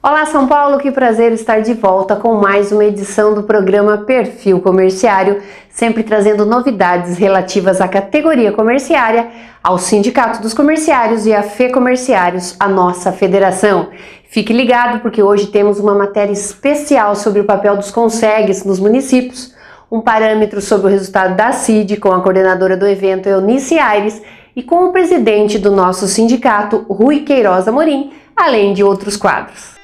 Olá São Paulo, que prazer estar de volta com mais uma edição do programa Perfil Comerciário, sempre trazendo novidades relativas à categoria comerciária, ao Sindicato dos Comerciários e à FEComérciários, a nossa federação. Fique ligado porque hoje temos uma matéria especial sobre o papel dos consegues nos municípios, um parâmetro sobre o resultado da CID com a coordenadora do evento Eunice Aires e com o presidente do nosso sindicato, Rui Queiroz Amorim, além de outros quadros.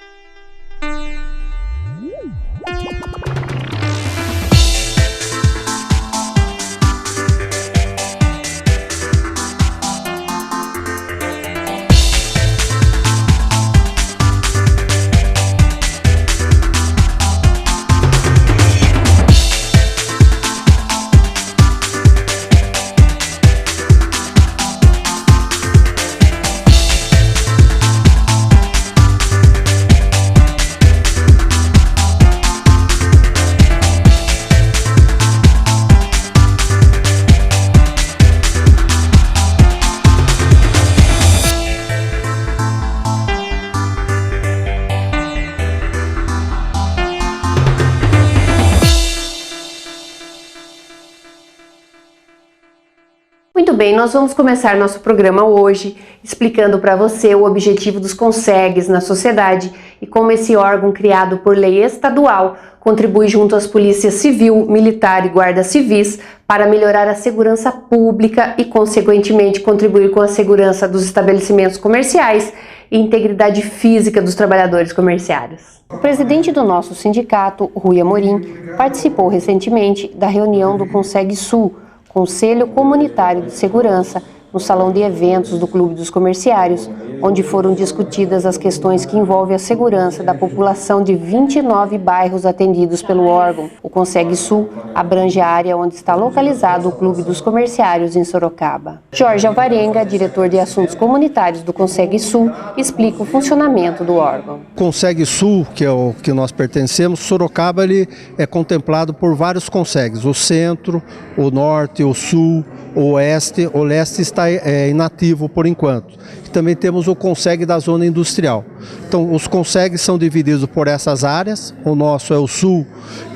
Muito bem, nós vamos começar nosso programa hoje explicando para você o objetivo dos consegues na sociedade e como esse órgão criado por lei estadual contribui junto às polícias civil, militar e guarda civis para melhorar a segurança pública e, consequentemente, contribuir com a segurança dos estabelecimentos comerciais e integridade física dos trabalhadores comerciários. O presidente do nosso sindicato, Rui Amorim, participou recentemente da reunião do Conseg Sul, Conselho Comunitário de Segurança, no Salão de Eventos do Clube dos Comerciários, onde foram discutidas as questões que envolvem a segurança da população de 29 bairros atendidos pelo órgão. O Conseg Sul abrange a área onde está localizado o Clube dos Comerciários em Sorocaba. Jorge Alvarenga, diretor de Assuntos Comunitários do Conseg Sul, explica o funcionamento do órgão. O Conseg Sul, que é o que nós pertencemos, Sorocaba, ele é contemplado por vários consegues, o centro, o norte, o sul, o oeste. O leste está inativo por enquanto. E também temos o conseg da zona industrial. Então, os consegues são divididos por essas áreas. O nosso é o sul,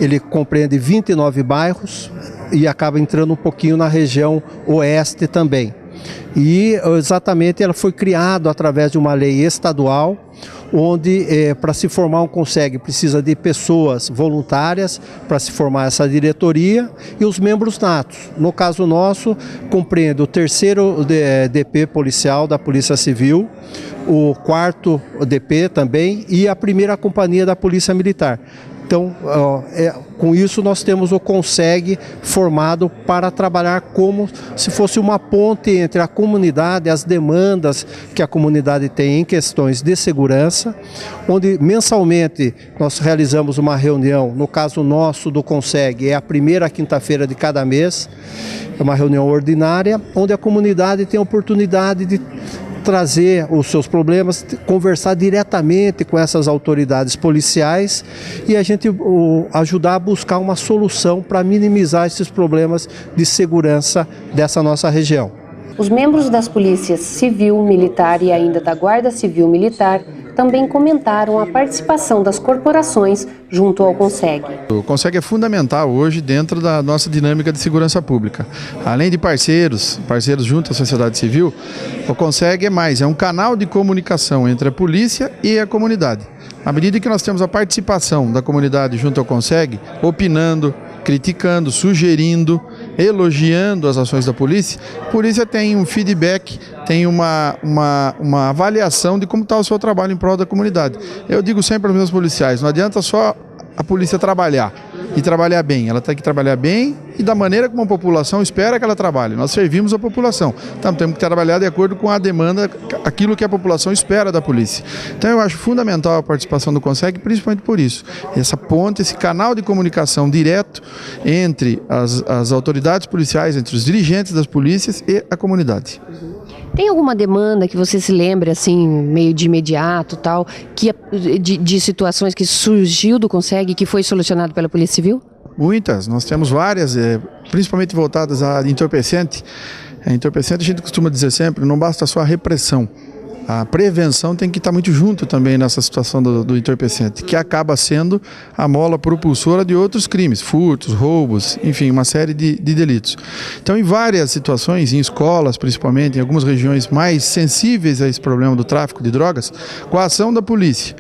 ele compreende 29 bairros e acaba entrando um pouquinho na região oeste também. E exatamente ela foi criada através de uma lei estadual, onde para se formar um conseg precisa de pessoas voluntárias para se formar essa diretoria e os membros natos. No caso nosso, compreende o terceiro DP policial da Polícia Civil, o quarto DP também e a primeira companhia da Polícia Militar. Então, com isso nós temos o conseg formado para trabalhar como se fosse uma ponte entre a comunidade e as demandas que a comunidade tem em questões de segurança, onde mensalmente nós realizamos uma reunião, no caso nosso do conseg, é a primeira quinta-feira de cada mês, é uma reunião ordinária, onde a comunidade tem a oportunidade de trazer os seus problemas, conversar diretamente com essas autoridades policiais e a gente ajudar a buscar uma solução para minimizar esses problemas de segurança dessa nossa região. Os membros das polícias civil, militar e ainda da Guarda Civil Militar também comentaram a participação das corporações junto ao Conseg. O Conseg é fundamental hoje dentro da nossa dinâmica de segurança pública. Além de parceiros junto à sociedade civil, o Conseg é um canal de comunicação entre a polícia e a comunidade. À medida que nós temos a participação da comunidade junto ao Conseg, opinando, criticando, sugerindo, elogiando as ações da polícia, a polícia tem um feedback, tem uma avaliação de como está o seu trabalho em prol da comunidade. Eu digo sempre aos meus policiais, não adianta só a polícia trabalhar e trabalhar bem, ela tem que trabalhar bem e da maneira como a população espera que ela trabalhe. Nós servimos a população, então temos que trabalhar de acordo com a demanda, aquilo que a população espera da polícia. Então eu acho fundamental a participação do Conseg, principalmente por isso, essa ponte, esse canal de comunicação direto entre as autoridades policiais, entre os dirigentes das polícias e a comunidade. Tem alguma demanda que você se lembre, assim, meio de imediato, tal, de situações que surgiu do Conseg e que foi solucionado pela Polícia Civil? Muitas, nós temos várias, principalmente voltadas a entorpecente. Entorpecente a gente costuma dizer sempre, não basta só a repressão. a prevenção tem que estar muito junto também nessa situação do entorpecente, que acaba sendo a mola propulsora de outros crimes, furtos, roubos, enfim, uma série de delitos. Então, em várias situações, em escolas principalmente, em algumas regiões mais sensíveis a esse problema do tráfico de drogas, com a ação da polícia,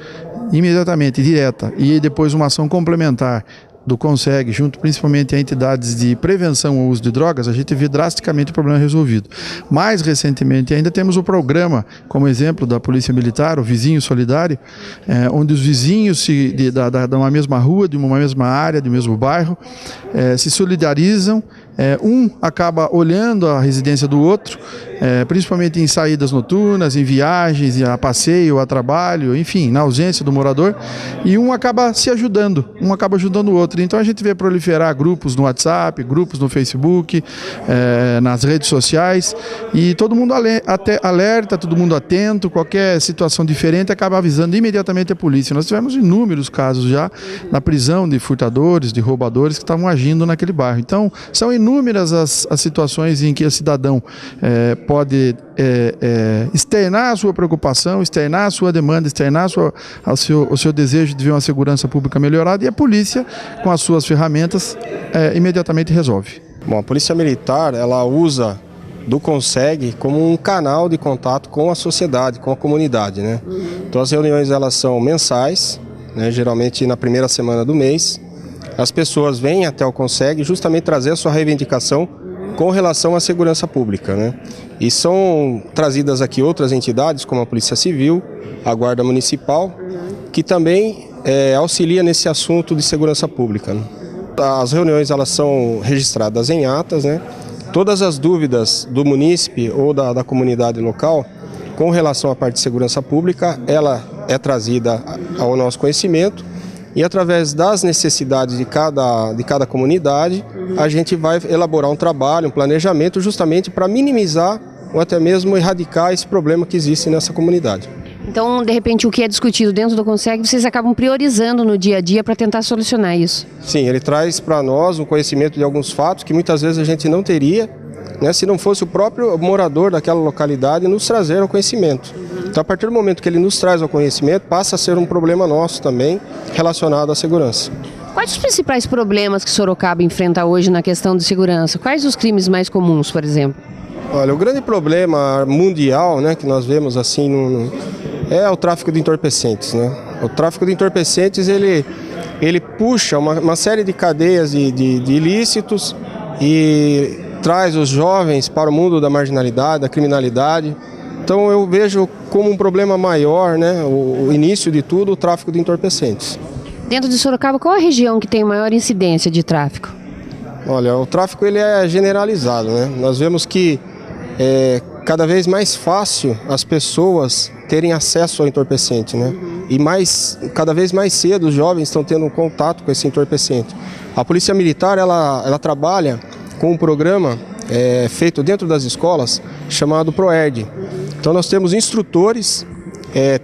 imediatamente, direta, e depois uma ação complementar do CONSEG, junto principalmente a entidades de prevenção ao uso de drogas, a gente vê drasticamente o problema resolvido. Mais recentemente ainda temos o programa, como exemplo da Polícia Militar, o Vizinho Solidário, onde os vizinhos de uma mesma rua, de uma mesma área, do mesmo bairro, se solidarizam. Um acaba olhando a residência do outro, principalmente em saídas noturnas, em viagens, a passeio, a trabalho, enfim, na ausência do morador, e um acaba se ajudando, um acaba ajudando o outro. Então a gente vê proliferar grupos no WhatsApp, grupos no Facebook, nas redes sociais, e todo mundo alerta, todo mundo atento, qualquer situação diferente acaba avisando imediatamente a polícia. Nós tivemos inúmeros casos já na prisão de furtadores, de roubadores que estavam agindo naquele bairro. Então são inúmeras as situações em que o cidadão pode externar a sua preocupação, externar a sua demanda, externar o seu desejo de ver uma segurança pública melhorada, e a polícia, com as suas ferramentas, imediatamente resolve. Bom, a Polícia Militar, ela usa do CONSEG como um canal de contato com a sociedade, com a comunidade, né? Então as reuniões, elas são mensais, né? Geralmente na primeira semana do mês. As pessoas vêm até o CONSEG justamente trazer a sua reivindicação com relação à segurança pública, né? E são trazidas aqui outras entidades, como a Polícia Civil, a Guarda Municipal, que também auxilia nesse assunto de segurança pública, né? As reuniões, elas são registradas em atas, né? Todas as dúvidas do munícipe ou da comunidade local com relação à parte de segurança pública, ela é trazida ao nosso conhecimento, e através das necessidades de cada comunidade, a gente vai elaborar um trabalho, um planejamento justamente para minimizar ou até mesmo erradicar esse problema que existe nessa comunidade. Então, de repente, o que é discutido dentro do CONSEG, vocês acabam priorizando no dia a dia para tentar solucionar isso? Sim, ele traz para nós um conhecimento de alguns fatos que muitas vezes a gente não teria, né, se não fosse o próprio morador daquela localidade nos trazer ao conhecimento. Então, a partir do momento que ele nos traz ao conhecimento, passa a ser um problema nosso também relacionado à segurança. Quais os principais problemas que Sorocaba enfrenta hoje na questão de segurança? Quais os crimes mais comuns, por exemplo? Olha, o grande problema mundial, né, que nós vemos assim é o tráfico de entorpecentes, né? O tráfico de entorpecentes, ele puxa uma série de cadeias de ilícitos e traz os jovens para o mundo da marginalidade, da criminalidade. Então eu vejo como um problema maior, né, o início de tudo, o tráfico de entorpecentes. Dentro de Sorocaba, qual a região que tem maior incidência de tráfico? Olha, o tráfico, ele é generalizado, né? Nós vemos que é cada vez mais fácil as pessoas terem acesso ao entorpecente, né? E cada vez mais cedo os jovens estão tendo contato com esse entorpecente. A Polícia Militar, ela trabalha com um programa feito dentro das escolas chamado PROERD. Então nós temos instrutores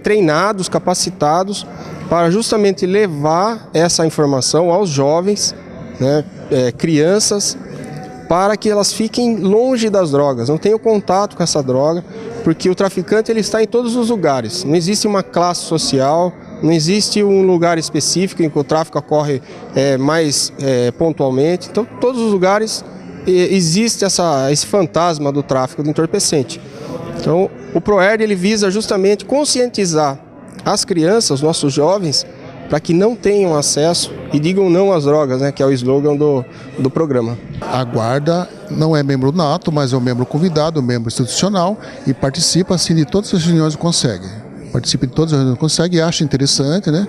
treinados, capacitados para justamente levar essa informação aos jovens, né, crianças, para que elas fiquem longe das drogas, não tenham contato com essa droga, porque o traficante, ele está em todos os lugares. Não existe uma classe social, não existe um lugar específico em que o tráfico ocorre mais pontualmente. Então, todos os lugares existe esse fantasma do tráfico de entorpecente. Então, o PROERD, ele visa justamente conscientizar as crianças, os nossos jovens, para que não tenham acesso e digam não às drogas, né, que é o slogan do programa. A Guarda não é membro nato, mas é um membro convidado, um membro institucional, e participa assim, de todas as reuniões do CONSEG. Participa de todas as reuniões do CONSEG e acha interessante, né,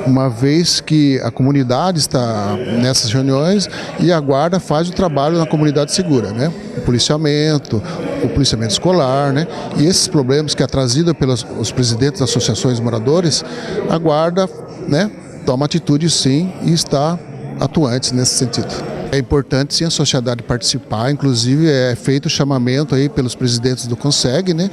uma vez que a comunidade está nessas reuniões e a Guarda faz o trabalho na comunidade segura, né, o policiamento escolar, né, e esses problemas que é trazido pelos presidentes das associações de moradores, a Guarda, né, toma atitude sim e está atuante nesse sentido. É importante sim a sociedade participar, inclusive é feito o chamamento aí pelos presidentes do CONSEG, né?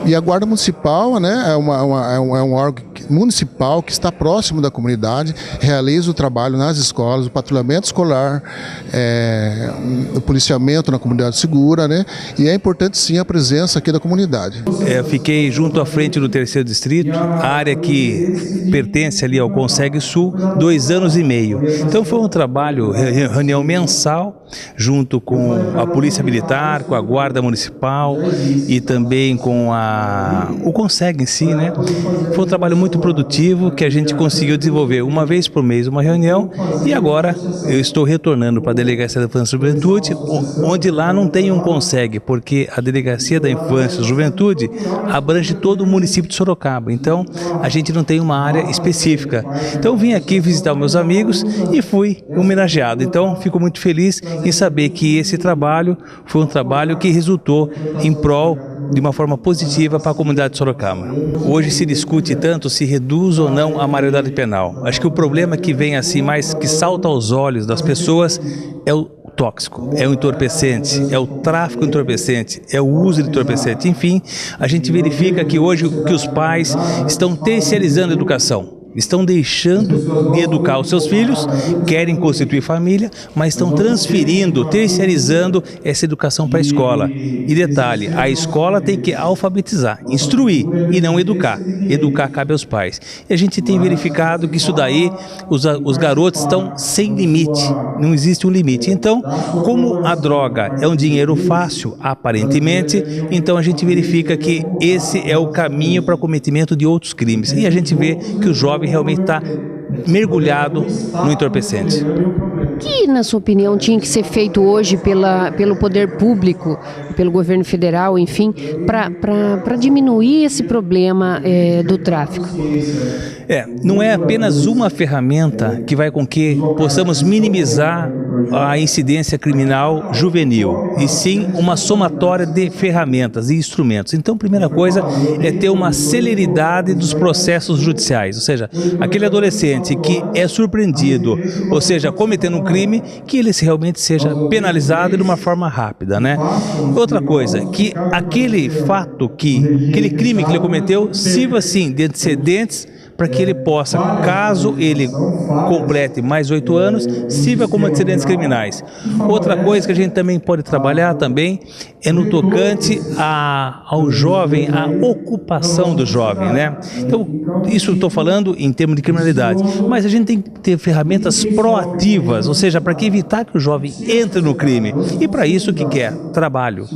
E a Guarda Municipal, né, é um órgão municipal que está próximo da comunidade, realiza o trabalho nas escolas, o patrulhamento escolar, o policiamento na comunidade segura, né? E é importante sim a presença aqui da comunidade. Fiquei junto à frente do 3º Distrito, a área que pertence ali ao CONSEG Sul, 2 anos e meio. Então foi um trabalho, reunião mensal, junto com a Polícia Militar, com a Guarda Municipal e também com o CONSEG em si, né? Foi um trabalho muito produtivo que a gente conseguiu desenvolver uma vez por mês uma reunião e agora eu estou retornando para a Delegacia da Infância e Juventude, onde lá não tem um CONSEG, porque a Delegacia da Infância e Juventude abrange todo o município de Sorocaba, então a gente não tem uma área específica. Então vim aqui visitar os meus amigos e fui homenageado, então fico muito feliz em saber que esse trabalho foi um trabalho que resultou em prol de uma forma positiva para a comunidade de Sorocaba. Hoje se discute tanto se reduz ou não a maioridade penal. Acho que o problema que vem assim mais que salta aos olhos das pessoas é o tóxico, é o entorpecente, é o tráfico entorpecente, é o uso de entorpecente. Enfim, a gente verifica que hoje que os pais estão terceirizando a educação. Estão deixando de educar os seus filhos, querem constituir família, mas estão transferindo, terceirizando essa educação para a escola. E detalhe, a escola tem que alfabetizar, instruir e não educar. Educar cabe aos pais. E a gente tem verificado que isso daí, os garotos estão sem limite, não existe um limite. Então, como a droga é um dinheiro fácil, aparentemente, então a gente verifica que esse é o caminho para o cometimento de outros crimes. E a gente vê que o jovem realmente está mergulhado no entorpecente. O que, na sua opinião, tinha que ser feito hoje pelo poder público, pelo governo federal, enfim, para diminuir esse problema do tráfico? Não é apenas uma ferramenta que vai com que possamos minimizar a incidência criminal juvenil, e sim uma somatória de ferramentas e instrumentos. Então, a primeira coisa é ter uma celeridade dos processos judiciais, ou seja, aquele adolescente que é surpreendido, ou seja, cometendo um crime, que ele realmente seja penalizado de uma forma rápida, né? Outra coisa, que aquele fato, aquele crime que ele cometeu, sirva sim de antecedentes para que ele possa, caso ele complete mais 8 anos, sirva como antecedentes criminais. Outra coisa que a gente também pode trabalhar também é no tocante ao jovem, a ocupação do jovem, né? Então, isso eu estou falando em termos de criminalidade, mas a gente tem que ter ferramentas proativas, ou seja, para que evitar que o jovem entre no crime. E para isso o que é? Trabalho.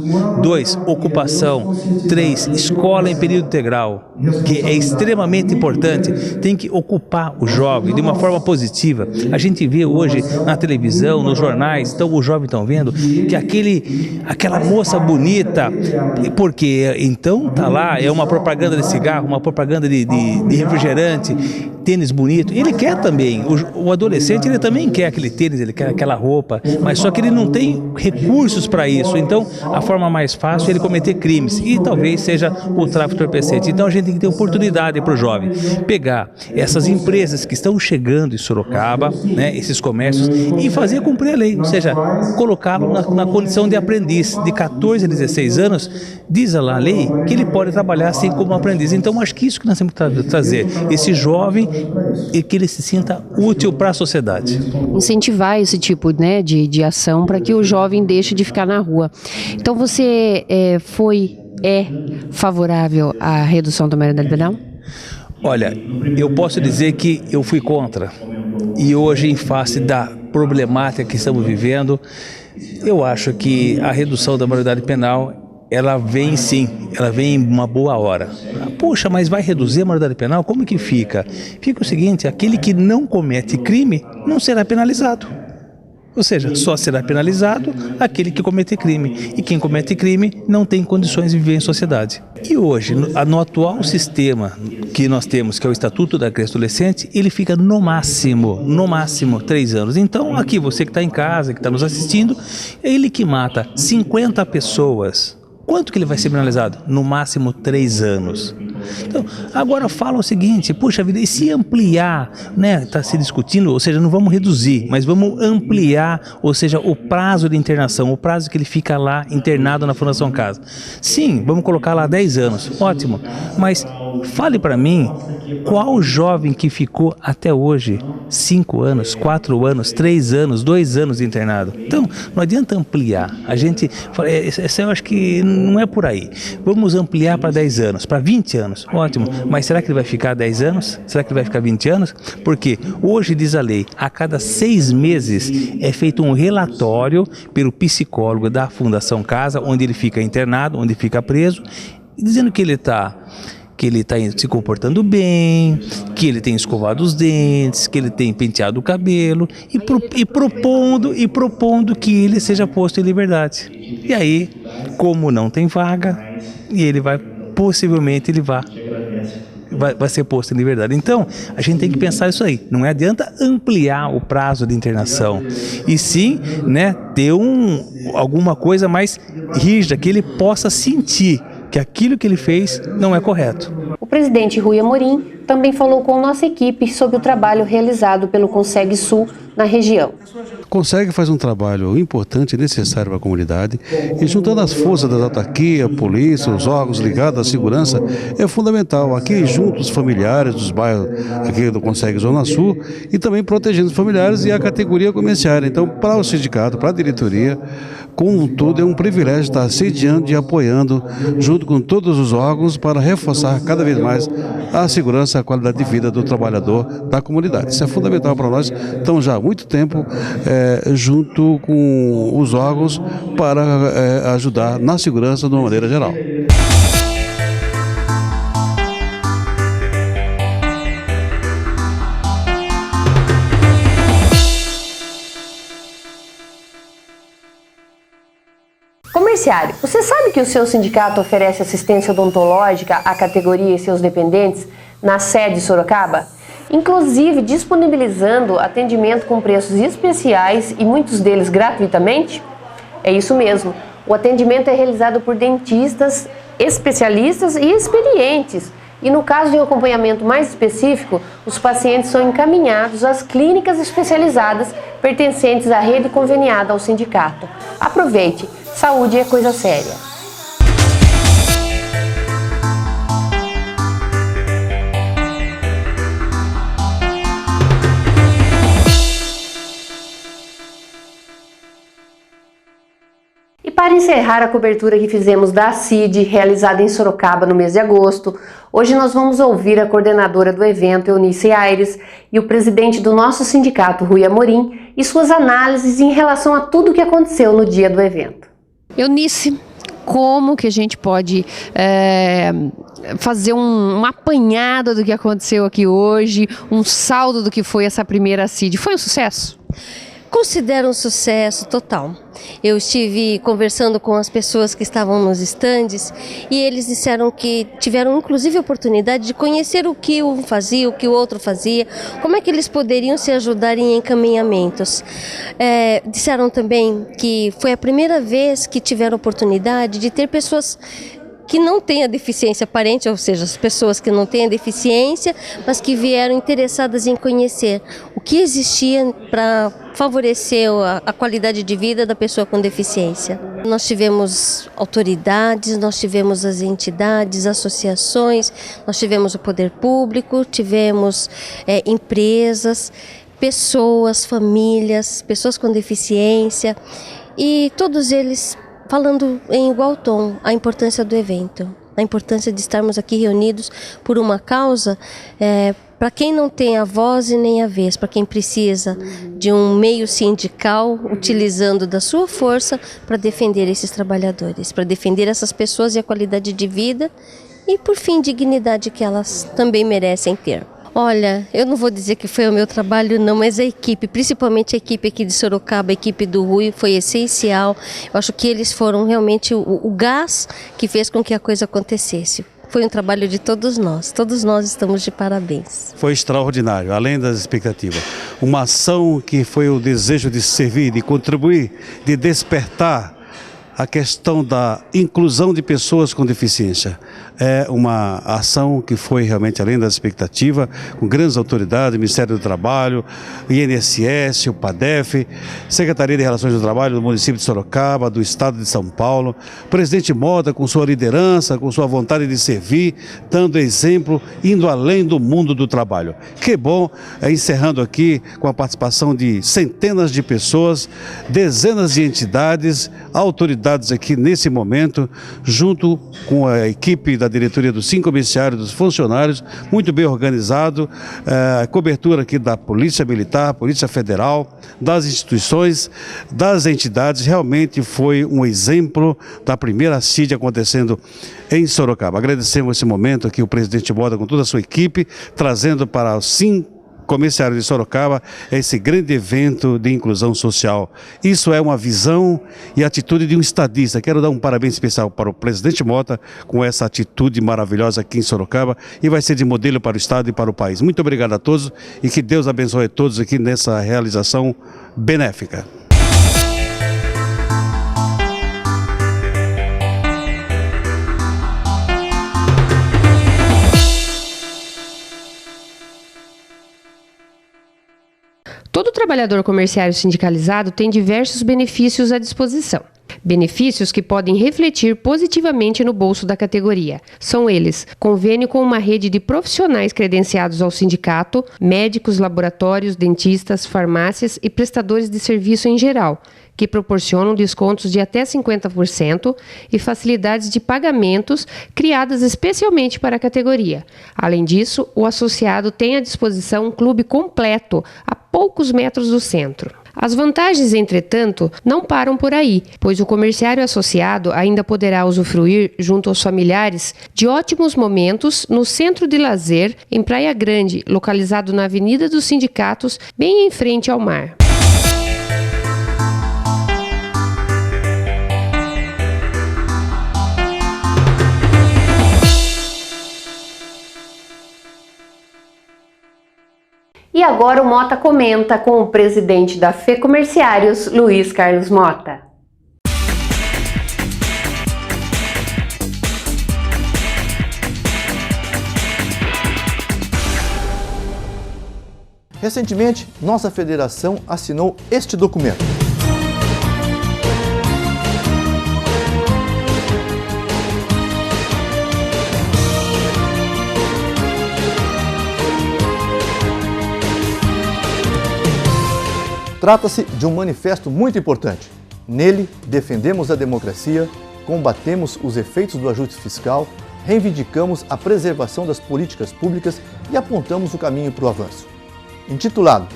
2, ocupação. 3, escola em período integral, que é extremamente importante. Tem que ocupar o jovem de uma forma positiva. A gente vê hoje na televisão, nos jornais, então os jovens estão vendo que aquela moça bonita, porque então tá lá, é uma propaganda de cigarro, uma propaganda de refrigerante, tênis bonito, ele quer também, o adolescente ele também quer aquele tênis, ele quer aquela roupa, mas só que ele não tem recursos para isso, então a forma mais fácil é ele cometer crimes, e talvez seja o tráfico entorpecente. Então a gente tem que ter oportunidade para o jovem pegar essas empresas que estão chegando em Sorocaba, né, esses comércios, e fazer cumprir a lei, ou seja, colocá-lo na condição de aprendiz, de 14 a 16 anos, diz lá a lei que ele pode trabalhar assim como aprendiz. Então acho que isso que nós temos que trazer, esse jovem, e que ele se sinta útil para a sociedade. Incentivar esse tipo, né, de ação para que o jovem deixe de ficar na rua. Então você é favorável à redução da maioridade penal? Olha, eu posso dizer que eu fui contra, e hoje, em face da problemática que estamos vivendo, eu acho que a redução da maioridade penal ela vem sim, ela vem em uma boa hora. Poxa, mas vai reduzir a maioridade penal? Como que fica? Fica o seguinte, aquele que não comete crime não será penalizado. Ou seja, só será penalizado aquele que comete crime. E quem comete crime não tem condições de viver em sociedade. E hoje, no atual sistema que nós temos, que é o Estatuto da Criança e Adolescente, ele fica no máximo 3 anos. Então, aqui você que está em casa, que está nos assistindo, é ele que mata 50 pessoas. Quanto que ele vai ser penalizado? No máximo 3 anos. Então, agora fala o seguinte, puxa vida, e se ampliar, né? Está se discutindo, ou seja, não vamos reduzir, mas vamos ampliar, ou seja, o prazo de internação, o prazo que ele fica lá internado na Fundação Casa. Sim, vamos colocar lá 10 anos, ótimo, mas fale para mim, qual jovem que ficou até hoje 5 anos, 4 anos, 3 anos, 2 anos internado? Então, não adianta ampliar. A gente, eu acho que não é por aí. Vamos ampliar para 10 anos, para 20 anos, ótimo. Mas será que ele vai ficar 10 anos? Será que ele vai ficar 20 anos? Porque hoje diz a lei, a cada 6 meses é feito um relatório pelo psicólogo da Fundação Casa, onde ele fica internado, onde fica preso, dizendo que ele está se comportando bem, que ele tem escovado os dentes, que ele tem penteado o cabelo e propondo que ele seja posto em liberdade. E aí, como não tem vaga, e ele vai, possivelmente ele vai ser posto em liberdade. Então, a gente tem que pensar isso aí. Não adianta ampliar o prazo de internação, e sim, né, ter alguma coisa mais rígida, que ele possa sentir que aquilo que ele fez não é correto. O presidente Rui Amorim também falou com nossa equipe sobre o trabalho realizado pelo Conseg Sul na região. O Conseg faz um trabalho importante e necessário para a comunidade, e juntando as forças da autarquia, a polícia, os órgãos ligados à segurança, é fundamental. Aqui junto os familiares dos bairros aqui do Conseg Zona Sul, e também protegendo os familiares e a categoria comerciária. Então, para o sindicato, para a diretoria, como um todo, é um privilégio estar sediando e apoiando, junto com todos os órgãos, para reforçar cada vez mais a segurança e a qualidade de vida do trabalhador da comunidade. Isso é fundamental para nós. Estamos já há muito tempo junto com os órgãos para ajudar na segurança de uma maneira geral. Comerciário, você sabe que o seu sindicato oferece assistência odontológica à categoria e seus dependentes na sede de Sorocaba? Inclusive disponibilizando atendimento com preços especiais e muitos deles gratuitamente? É isso mesmo, o atendimento é realizado por dentistas, especialistas e experientes. E no caso de um acompanhamento mais específico, os pacientes são encaminhados às clínicas especializadas pertencentes à rede conveniada ao sindicato. Aproveite, saúde é coisa séria. E para encerrar a cobertura que fizemos da CID, realizada em Sorocaba no mês de agosto, hoje nós vamos ouvir a coordenadora do evento, Eunice Aires, e o presidente do nosso sindicato, Rui Amorim, e suas análises em relação a tudo o que aconteceu no dia do evento. Eunice, como que a gente pode fazer um apanhado do que aconteceu aqui hoje, um saldo do que foi essa primeira CID? Foi um sucesso? Considero um sucesso total. Eu estive conversando com as pessoas que estavam nos estandes e eles disseram que tiveram inclusive a oportunidade de conhecer o que um fazia, o que o outro fazia, como é que eles poderiam se ajudar em encaminhamentos. Disseram também que foi a primeira vez que tiveram oportunidade de ter pessoas que não têm a deficiência aparente, ou seja, as pessoas que não têm a deficiência, mas que vieram interessadas em conhecer o que existia para favorecer a qualidade de vida da pessoa com deficiência. Nós tivemos autoridades, nós tivemos as entidades, associações, nós tivemos o poder público, tivemos empresas, pessoas, famílias, pessoas com deficiência, e todos eles falando em igual tom a importância do evento, a importância de estarmos aqui reunidos por uma causa, para quem não tem a voz e nem a vez, para quem precisa de um meio sindical, utilizando da sua força para defender esses trabalhadores, para defender essas pessoas e a qualidade de vida e, por fim, dignidade que elas também merecem ter. Olha, eu não vou dizer que foi o meu trabalho não, mas a equipe, principalmente a equipe aqui de Sorocaba, a equipe do Rui, foi essencial. Eu acho que eles foram realmente o gás que fez com que a coisa acontecesse. Foi um trabalho de todos nós estamos de parabéns. Foi extraordinário, além das expectativas. Uma ação que foi o desejo de servir, de contribuir, de despertar a questão da inclusão de pessoas com deficiência. É uma ação que foi realmente além da expectativa, com grandes autoridades, Ministério do Trabalho, INSS, o PADEF, Secretaria de Relações do Trabalho do município de Sorocaba, do Estado de São Paulo, presidente Mota com sua liderança, com sua vontade de servir, dando exemplo, indo além do mundo do trabalho. Que bom, encerrando aqui com a participação de centenas de pessoas, dezenas de entidades, autoridades aqui nesse momento, junto com a equipe da diretoria do Sim Comerciário, dos funcionários, muito bem organizado, cobertura aqui da Polícia Militar, Polícia Federal, das instituições, das entidades. Realmente foi um exemplo da primeira CID acontecendo em Sorocaba. Agradecemos esse momento aqui o presidente Mota com toda a sua equipe, trazendo para o Sim Comerciário de Sorocaba esse grande evento de inclusão social. Isso é uma visão e atitude de um estadista. Quero dar um parabéns especial para o presidente Mota com essa atitude maravilhosa aqui em Sorocaba e vai ser de modelo para o estado e para o país. Muito obrigado a todos e que Deus abençoe a todos aqui nessa realização benéfica. Todo trabalhador comerciário sindicalizado tem diversos benefícios à disposição. Benefícios que podem refletir positivamente no bolso da categoria. São eles: convênio com uma rede de profissionais credenciados ao sindicato, médicos, laboratórios, dentistas, farmácias e prestadores de serviço em geral, que proporcionam descontos de até 50% e facilidades de pagamentos criadas especialmente para a categoria. Além disso, o associado tem à disposição um clube completo a poucos metros do centro. As vantagens, entretanto, não param por aí, pois o comerciário associado ainda poderá usufruir, junto aos familiares, de ótimos momentos no centro de lazer em Praia Grande, localizado na Avenida dos Sindicatos, bem em frente ao mar. E agora o Mota comenta com o presidente da FEComerciários, Luiz Carlos Mota. Recentemente, nossa federação assinou este documento. Trata-se de um manifesto muito importante. Nele, defendemos a democracia, combatemos os efeitos do ajuste fiscal, reivindicamos a preservação das políticas públicas e apontamos o caminho para o avanço. Intitulado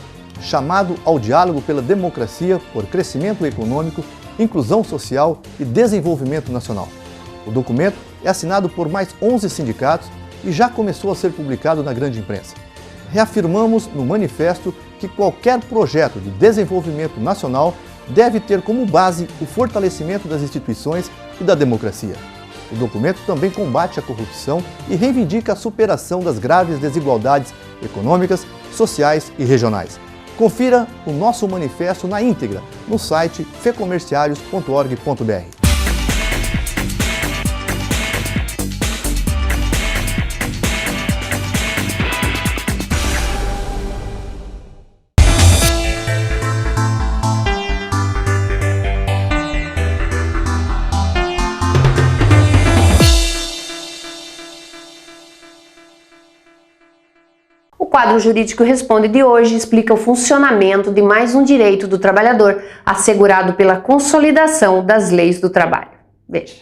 Chamado ao Diálogo pela Democracia por Crescimento Econômico, Inclusão Social e Desenvolvimento Nacional. O documento é assinado por mais 11 sindicatos e já começou a ser publicado na grande imprensa. Reafirmamos no manifesto que qualquer projeto de desenvolvimento nacional deve ter como base o fortalecimento das instituições e da democracia. O documento também combate a corrupção e reivindica a superação das graves desigualdades econômicas, sociais e regionais. Confira o nosso manifesto na íntegra no site fecomerciarios.org.br. O quadro jurídico Responde de hoje explica o funcionamento de mais um direito do trabalhador assegurado pela consolidação das leis do trabalho. Veja.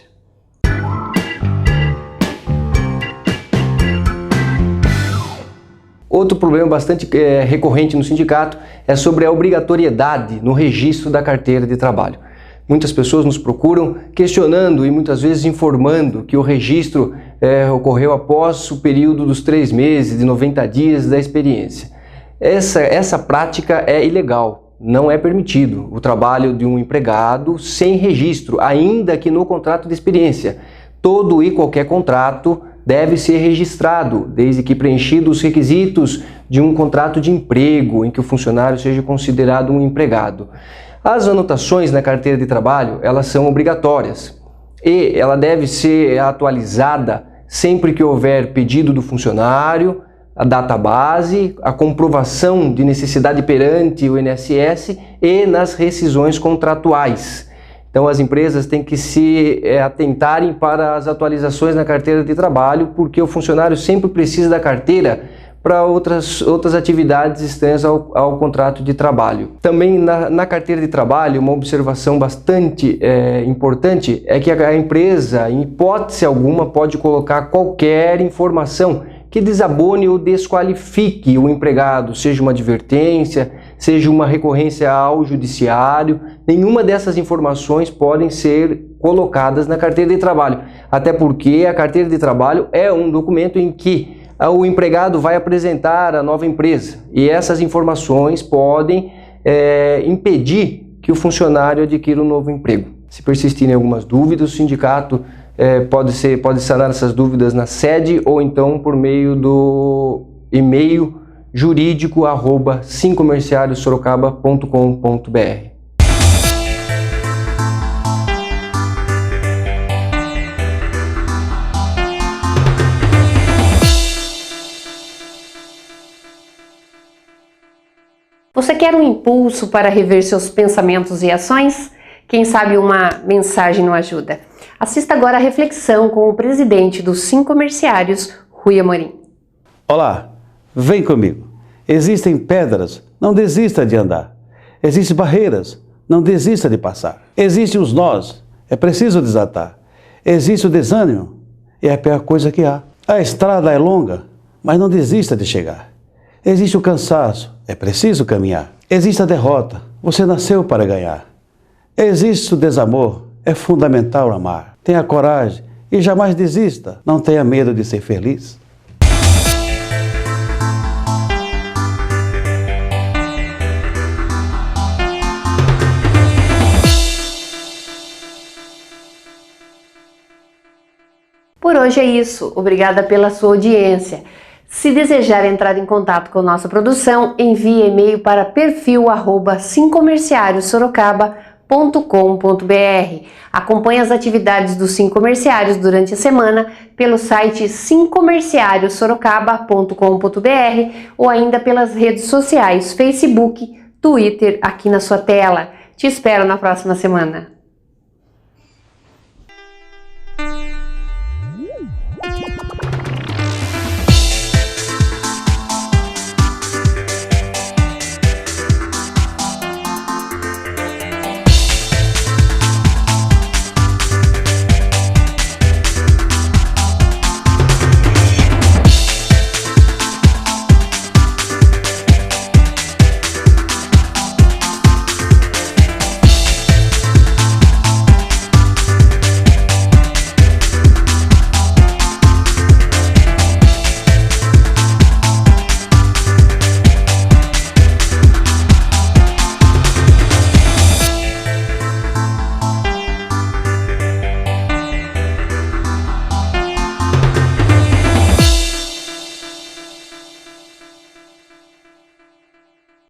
Outro problema bastante recorrente no sindicato é sobre a obrigatoriedade no registro da carteira de trabalho. Muitas pessoas nos procuram questionando e muitas vezes informando que o registro ocorreu após o período dos 3 meses, de 90 dias da experiência. Essa prática é ilegal, não é permitido o trabalho de um empregado sem registro, ainda que no contrato de experiência. Todo e qualquer contrato deve ser registrado, desde que preenchidos os requisitos de um contrato de emprego em que o funcionário seja considerado um empregado. As anotações na carteira de trabalho, elas são obrigatórias e ela deve ser atualizada sempre que houver pedido do funcionário, a database, a comprovação de necessidade perante o INSS e nas rescisões contratuais. Então as empresas têm que se atentarem para as atualizações na carteira de trabalho, porque o funcionário sempre precisa da carteira para outras atividades estranhas ao contrato de trabalho. Também na carteira de trabalho, uma observação bastante importante é que a empresa, em hipótese alguma, pode colocar qualquer informação que desabone ou desqualifique o empregado, seja uma advertência, seja uma recorrência ao judiciário. Nenhuma dessas informações podem ser colocadas na carteira de trabalho, até porque a carteira de trabalho é um documento em que o empregado vai apresentar a nova empresa e essas informações podem impedir que o funcionário adquira um novo emprego. Se persistirem algumas dúvidas, o sindicato pode sanar essas dúvidas na sede ou então por meio do e-mail jurídico@simcomerciariosorocaba.com.br. Você quer um impulso para rever seus pensamentos e ações? Quem sabe uma mensagem não ajuda? Assista agora a reflexão com o presidente dos Sincomerciários, Rui Amorim. Olá, vem comigo. Existem pedras, não desista de andar. Existem barreiras, não desista de passar. Existem os nós, é preciso desatar. Existe o desânimo, é a pior coisa que há. A estrada é longa, mas não desista de chegar. Existe o cansaço, é preciso caminhar. Existe a derrota, você nasceu para ganhar. Existe o desamor, é fundamental amar. Tenha coragem e jamais desista, não tenha medo de ser feliz. Por hoje é isso. Obrigada pela sua audiência. Se desejar entrar em contato com nossa produção, envie e-mail para perfil@simcomerciariosorocaba.com.br. Acompanhe as atividades dos Sincomerciários durante a semana pelo site simcomerciariosorocaba.com.br ou ainda pelas redes sociais Facebook, Twitter, aqui na sua tela. Te espero na próxima semana.